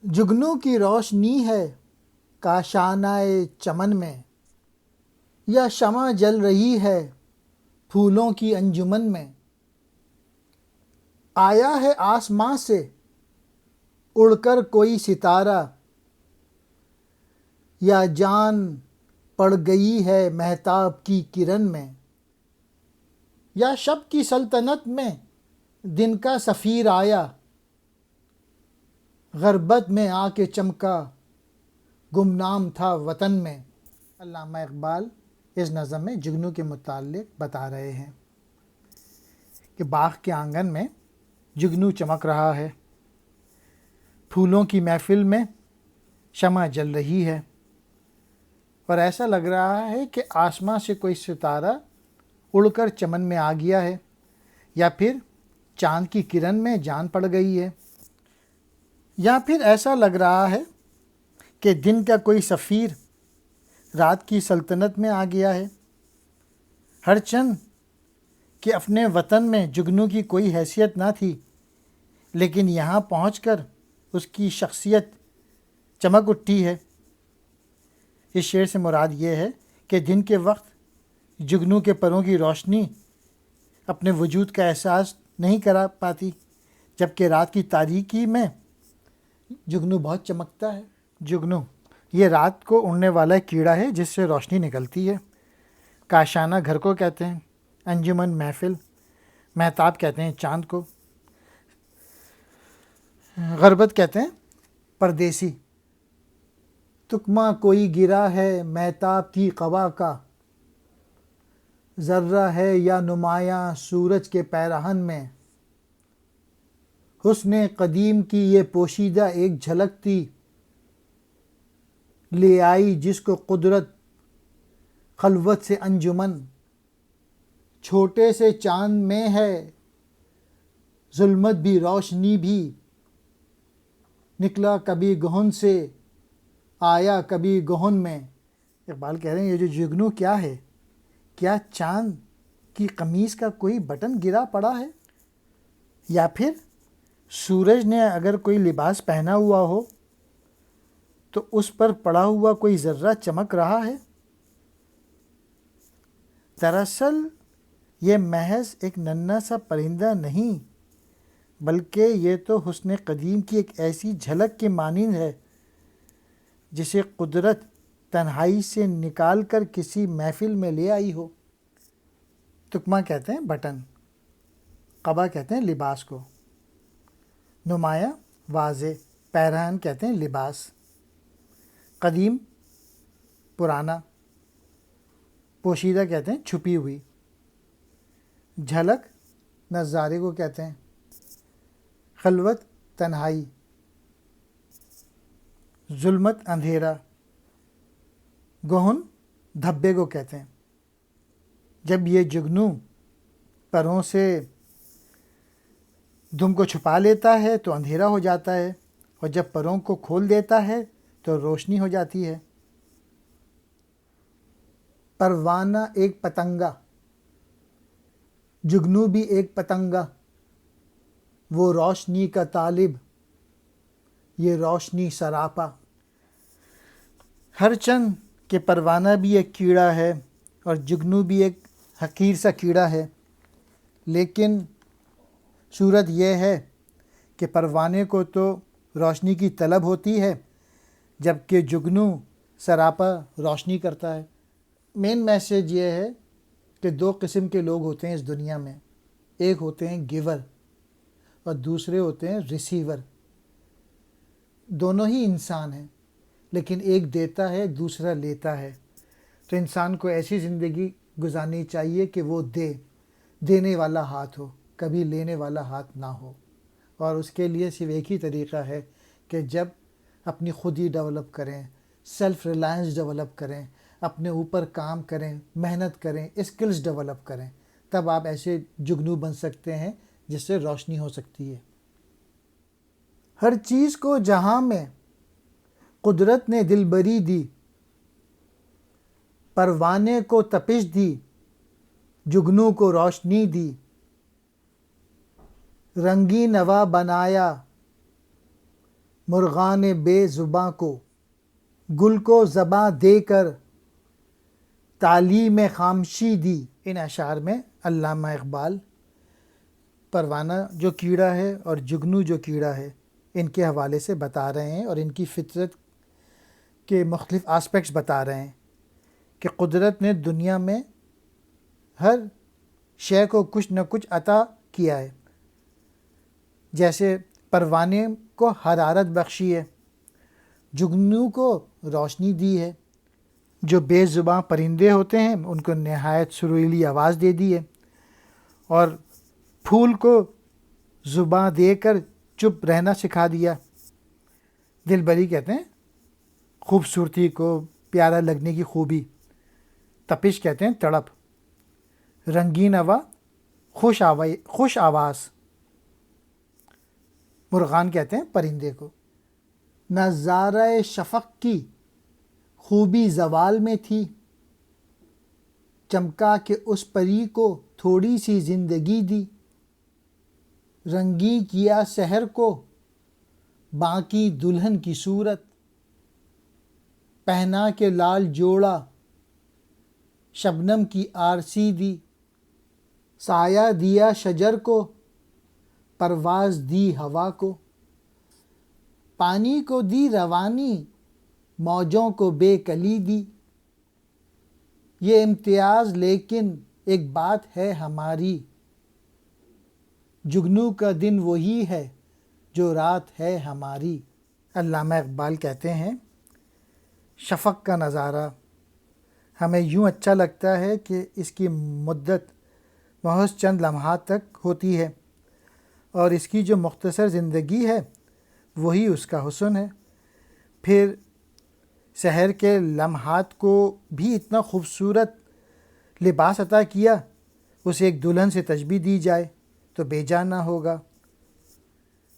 جگنو کی روشنی ہے کاشانہ چمن میں، یا شمع جل رہی ہے پھولوں کی انجمن میں۔ آیا ہے آسماں سے اڑ کر کوئی ستارہ، یا جان پڑ گئی ہے مہتاب کی کرن میں۔ یا شب کی سلطنت میں دن کا سفیر آیا، غربت میں آ کے چمکا گمنام تھا وطن میں۔ علامہ اقبال اس نظم میں جگنو کے متعلق بتا رہے ہیں کہ باغ کے آنگن میں جگنو چمک رہا ہے، پھولوں کی محفل میں شمع جل رہی ہے، اور ایسا لگ رہا ہے کہ آسماں سے کوئی ستارہ اڑ کر چمن میں آ گیا ہے، یا پھر چاند کی کرن میں جان پڑ گئی ہے، یا پھر ایسا لگ رہا ہے کہ دن کا کوئی سفیر رات کی سلطنت میں آ گیا ہے۔ ہر چند کہ اپنے وطن میں جگنو کی کوئی حیثیت نہ تھی، لیکن یہاں پہنچ کر اس کی شخصیت چمک اٹھی ہے۔ اس شعر سے مراد یہ ہے کہ دن کے وقت جگنو کے پروں کی روشنی اپنے وجود کا احساس نہیں کرا پاتی، جبکہ رات کی تاریکی میں جگنو بہت چمکتا ہے۔ جگنو یہ رات کو اڑنے والا کیڑا ہے جس سے روشنی نکلتی ہے۔ کاشانہ گھر کو کہتے ہیں، انجمن محفل، مہتاب کہتے ہیں چاند کو، غربت کہتے ہیں پردیسی۔ تکمہ کوئی گرا ہے مہتاب کی قبا کا، ذرہ ہے یا نمایاں سورج کے پیرہن میں۔ حسن قدیم کی یہ پوشیدہ ایک جھلک تھی، لے آئی جس کو قدرت خلوت سے انجمن۔ چھوٹے سے چاند میں ہے ظلمت بھی روشنی بھی، نکلا کبھی گہن سے آیا کبھی گہن میں۔ اقبال کہہ رہے ہیں یہ جو جگنو کیا ہے، کیا چاند کی قمیص کا کوئی بٹن گرا پڑا ہے، یا پھر سورج نے اگر کوئی لباس پہنا ہوا ہو تو اس پر پڑا ہوا کوئی ذرہ چمک رہا ہے۔ دراصل یہ محض ایک ننھا سا پرندہ نہیں، بلکہ یہ تو حسن قدیم کی ایک ایسی جھلک کے مانند ہے جسے قدرت تنہائی سے نکال کر کسی محفل میں لے آئی ہو۔ تکمہ کہتے ہیں بٹن، قبا کہتے ہیں لباس کو، نمایاں واضح، پیرہن کہتے ہیں لباس، قدیم پرانا، پوشیدہ کہتے ہیں چھپی ہوئی، جھلک نظارے کو کہتے ہیں، خلوت تنہائی، ظلمت اندھیرا، گہن دھبے کو کہتے ہیں۔ جب یہ جگنو پروں سے دم کو چھپا لیتا ہے تو اندھیرا ہو جاتا ہے، اور جب پروں کو کھول دیتا ہے تو روشنی ہو جاتی ہے۔ پروانہ ایک پتنگا، جگنو بھی ایک پتنگا، وہ روشنی کا طالب یہ روشنی سراپا۔ ہر چند کہ پروانہ بھی ایک کیڑا ہے اور جگنو بھی ایک حقیر سا کیڑا ہے، لیکن صورت یہ ہے کہ پروانے کو تو روشنی کی طلب ہوتی ہے، جبکہ جگنو سراپا روشنی کرتا ہے۔ مین میسیج یہ ہے کہ دو قسم کے لوگ ہوتے ہیں اس دنیا میں، ایک ہوتے ہیں گیور اور دوسرے ہوتے ہیں ریسیور۔ دونوں ہی انسان ہیں، لیکن ایک دیتا ہے دوسرا لیتا ہے، تو انسان کو ایسی زندگی گزارنی چاہیے کہ وہ دینے والا ہاتھ ہو، کبھی لینے والا ہاتھ نہ ہو۔ اور اس کے لیے صرف ایک ہی طریقہ ہے کہ جب اپنی خودی ڈیولپ کریں، سیلف ریلائنس ڈیولپ کریں، اپنے اوپر کام کریں، محنت کریں، اسکلز ڈیولپ کریں، تب آپ ایسے جگنو بن سکتے ہیں جس سے روشنی ہو سکتی ہے۔ ہر چیز کو جہاں میں قدرت نے دلبری دی، پروانے کو تپش دی، جگنو کو روشنی دی۔ رنگی نوا بنایا مرغان بے زباں کو گل کو زباں دے کر تعلیم خامشی دی. ان اشعار میں علامہ اقبال پروانہ جو کیڑا ہے اور جگنو جو کیڑا ہے ان کے حوالے سے بتا رہے ہیں اور ان کی فطرت کے مختلف آسپیکٹس بتا رہے ہیں کہ قدرت نے دنیا میں ہر شے کو کچھ نہ کچھ عطا کیا ہے. جیسے پروانے کو حرارت بخشی ہے، جگنو کو روشنی دی ہے، جو بے زباں پرندے ہوتے ہیں ان کو نہایت سریلی آواز دے دی ہے، اور پھول کو زباں دے کر چپ رہنا سکھا دیا. دل بری کہتے ہیں خوبصورتی کو، پیارا لگنے کی خوبی. تپش کہتے ہیں تڑپ. رنگین ہوا، خوش آواز. مرغان کہتے ہیں پرندے کو. نظارہ شفق کی خوبی زوال میں تھی، چمکا کہ اس پری کو تھوڑی سی زندگی دی. رنگی کیا سحر کو باقی دلہن کی صورت، پہنا کے لال جوڑا شبنم کی آرسی دی. سایہ دیا شجر کو، پرواز دی ہوا کو، پانی کو دی روانی، موجوں کو بے کلی دی. یہ امتیاز لیکن ایک بات ہے ہماری، جگنو کا دن وہی ہے جو رات ہے ہماری. علامہ اقبال کہتے ہیں شفق کا نظارہ ہمیں یوں اچھا لگتا ہے کہ اس کی مدت محض چند لمحات تک ہوتی ہے، اور اس کی جو مختصر زندگی ہے وہی اس کا حسن ہے. پھر سحر کے لمحات کو بھی اتنا خوبصورت لباس عطا کیا، اسے ایک دلہن سے تشبیہ دی جائے تو بے جان نہ ہوگا.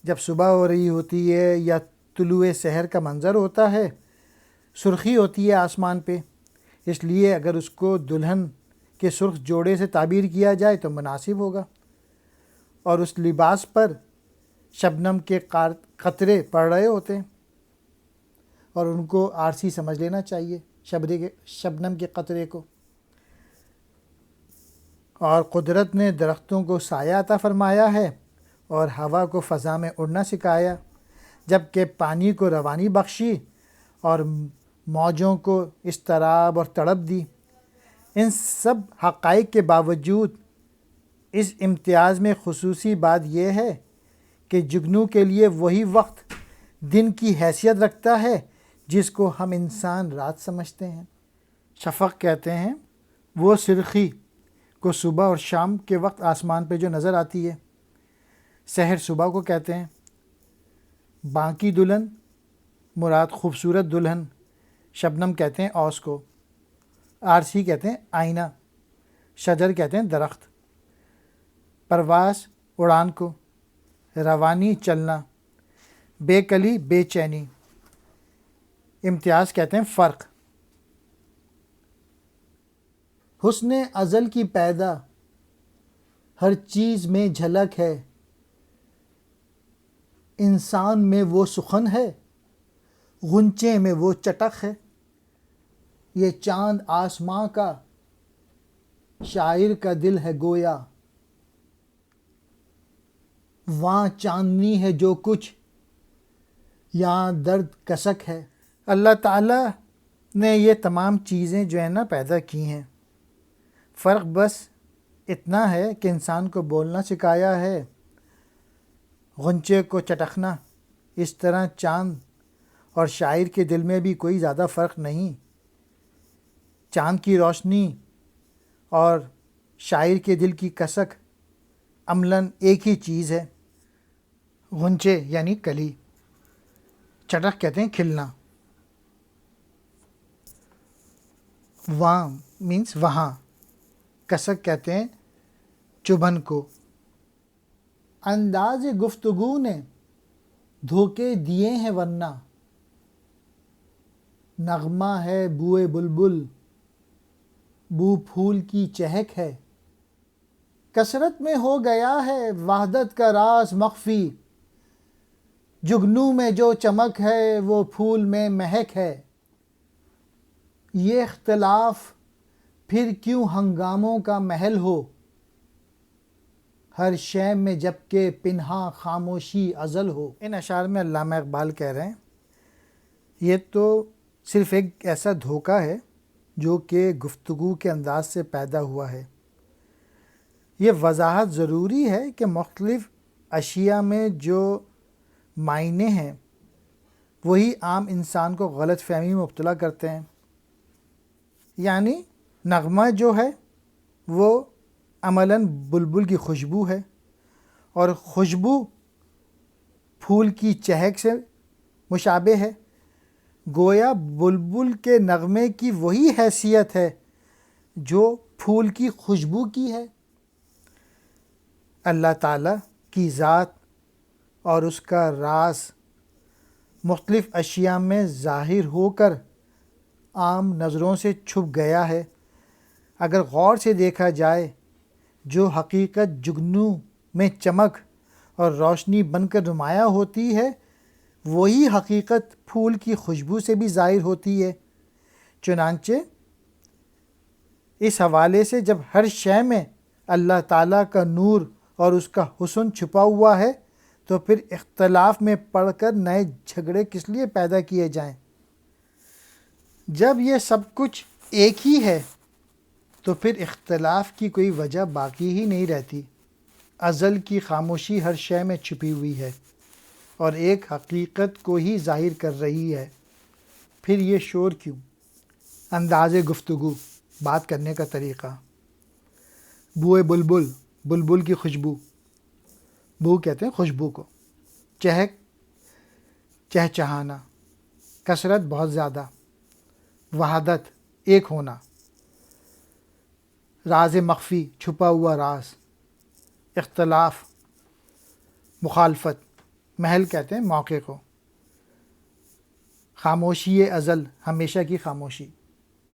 جب صبح ہو رہی ہوتی ہے یا طلوع سحر کا منظر ہوتا ہے، سرخی ہوتی ہے آسمان پہ، اس لیے اگر اس کو دلہن کے سرخ جوڑے سے تعبیر کیا جائے تو مناسب ہوگا. اور اس لباس پر شبنم کے قطرے پڑ رہے ہوتے ہیں اور ان کو عارضی سمجھ لینا چاہیے، شبنم کے قطرے کو. اور قدرت نے درختوں کو سایہ عطا فرمایا ہے اور ہوا کو فضا میں اڑنا سکھایا، جبکہ پانی کو روانی بخشی اور موجوں کو اضطراب اور تڑپ دی. ان سب حقائق کے باوجود اس امتیاز میں خصوصی بات یہ ہے کہ جگنو کے لیے وہی وقت دن کی حیثیت رکھتا ہے جس کو ہم انسان رات سمجھتے ہیں. شفق کہتے ہیں وہ سرخی کو صبح اور شام کے وقت آسمان پہ جو نظر آتی ہے. سحر صبح کو کہتے ہیں. باقی دلہن مراد خوبصورت دلہن. شبنم کہتے ہیں اوس کو. آرسی کہتے ہیں آئینہ. شجر کہتے ہیں درخت. پرواز اڑان کو. روانی چلنا. بے کلی بے چینی. امتیاز کہتے ہیں فرق. حسن ازل کی پیدا ہر چیز میں جھلک ہے، انسان میں وہ سخن ہے، غنچے میں وہ چٹک ہے. یہ چاند آسماں کا شاعر کا دل ہے گویا، وہاں چاندنی ہے جو کچھ یہاں درد کسک ہے. اللہ تعالیٰ نے یہ تمام چیزیں جو ہیں نا پیدا کی ہیں. فرق بس اتنا ہے کہ انسان کو بولنا سکھایا ہے، غنچے کو چٹکنا. اس طرح چاند اور شاعر کے دل میں بھی کوئی زیادہ فرق نہیں. چاند کی روشنی اور شاعر کے دل کی کسک عملاً ایک ہی چیز ہے. غنچے یعنی کلی، چٹک کہتے ہیں کھلنا. وہاں مینس وہاں، کسک کہتے ہیں چبھن کو. انداز گفتگو نے دھوکے دیے ہیں ورنہ، نغمہ ہے بوئے بلبل، بو پھول کی چہک ہے. کثرت میں ہو گیا ہے وحدت کا راز مخفی، جگنو میں جو چمک ہے وہ پھول میں مہک ہے، یہ اختلاف پھر کیوں ہنگاموں کا محل ہو، ہر شے میں جبکہ پنہاں خاموشی ازل ہو۔ ان اشعار میں علامہ اقبال کہہ رہے ہیں یہ تو صرف ایک ایسا دھوکہ ہے جو کہ گفتگو کے انداز سے پیدا ہوا ہے۔ یہ وضاحت ضروری ہے کہ مختلف اشیاء میں جو معنی ہیں وہی عام انسان کو غلط فہمی میں مبتلا کرتے ہیں۔ یعنی نغمہ جو ہے وہ عملاً بلبل کی خوشبو ہے، اور خوشبو پھول کی چہک سے مشابہ ہے، گویا بلبل کے نغمے کی وہی حیثیت ہے جو پھول کی خوشبو کی ہے۔ اللہ تعالیٰ کی ذات اور اس کا راز مختلف اشیاء میں ظاہر ہو کر عام نظروں سے چھپ گیا ہے۔ اگر غور سے دیکھا جائے، جو حقیقت جگنو میں چمک اور روشنی بن کر نمایاں ہوتی ہے وہی حقیقت پھول کی خوشبو سے بھی ظاہر ہوتی ہے۔ چنانچہ اس حوالے سے جب ہر شے میں اللہ تعالیٰ کا نور اور اس کا حسن چھپا ہوا ہے تو پھر اختلاف میں پڑھ کر نئے جھگڑے کس لیے پیدا کیے جائیں؟ جب یہ سب کچھ ایک ہی ہے تو پھر اختلاف کی کوئی وجہ باقی ہی نہیں رہتی۔ ازل کی خاموشی ہر شے میں چھپی ہوئی ہے اور ایک حقیقت کو ہی ظاہر کر رہی ہے، پھر یہ شور کیوں؟ انداز گفتگو، بات کرنے کا طریقہ۔ بوئے بلبل، بلبل کی خوشبو، بو کہتے ہیں خوشبو کو۔ چہک، چہچہانا، کثرت بہت زیادہ، وحدت ایک ہونا، راز مخفی چھپا ہوا راز، اختلاف، مخالفت، محل کہتے ہیں موقع کو، خاموشی ازل ہمیشہ کی خاموشی۔